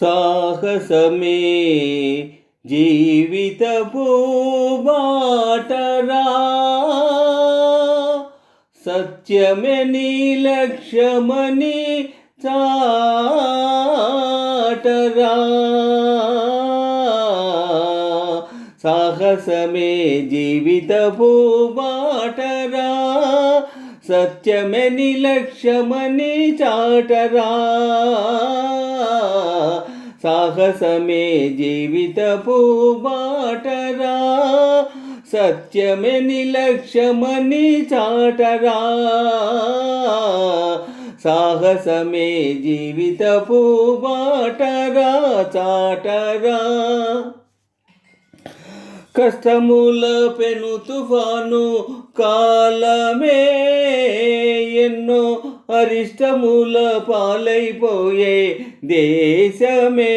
సాహసమే జీవితపు బాటరా, సత్యమే నీ లక్ష్యమని చాటరా. సాహసమే జీవితపు బాటరా, సత్యమే నీ లక్ష్యమని చాటరా. సాహసమే జీవితపు బాటరా, సత్యమే నీ లక్ష్యమని చాటరా. సాహసమే జీవితపు బాటరా చాటరా. కష్టముల పెను తుఫాను కాలమే ఎన్నో అరిష్టముల పాలైపోయే దేశమే.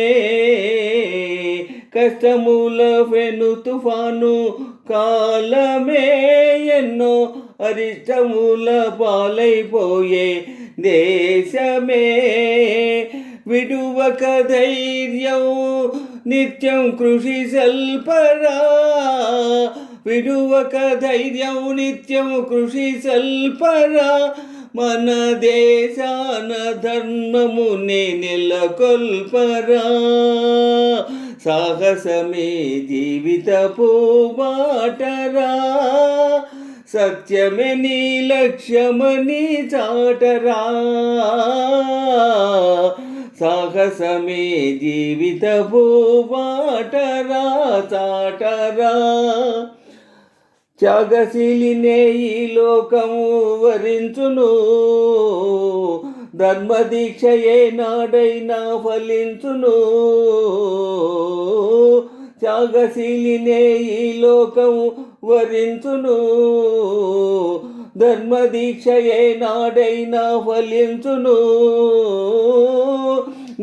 కష్టముల పెను తుఫాను కాలమే ఎన్నో అరిష్టముల పాలైపోయే దేశమే. విడువక ధైర్యం నిత్యం కృషి సల్పరా, విడువక ధైర్యం నిత్యం కృషి సల్పరా. మన దేశాన ధర్మముని నెలకొల్పరా. సాహసమే జీవితపు బాటరా, సత్యమే నీ లక్ష్యమని చాటరా. సాహసమే జీవితపు బాటరా చాటరా. త్యాగశీలినే ఈ లోకము వరించును, ధర్మదీక్షయే నాడైనా ఫలించును. త్యాగశీలినే ఈ లోకము వరించును, ధర్మదీక్షయే నాడైనా ఫలించును.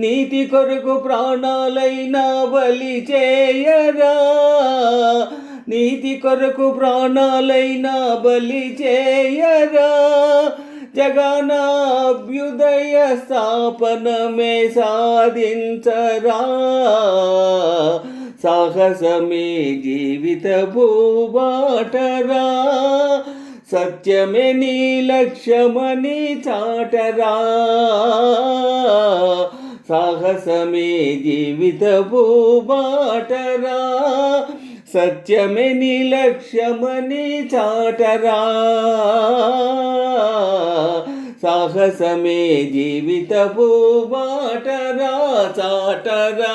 నీతి కొరకు ప్రాణాలైనా బలి చేయరా, నీతి కొరకు ప్రాణాలైనా బలి చేయరా. జగన అభ్యుదయ స్థాపనమే సాధించరా. సాహసమే జీవితపు బాటరా, సత్యమే నీ లక్ష్యమని చాటరా. సాహసమే జీవితపు బాటరా, సత్యమే నీ లక్ష్యమని చాటరా. సాహసమే జీవితపు బాటరా చాటరా.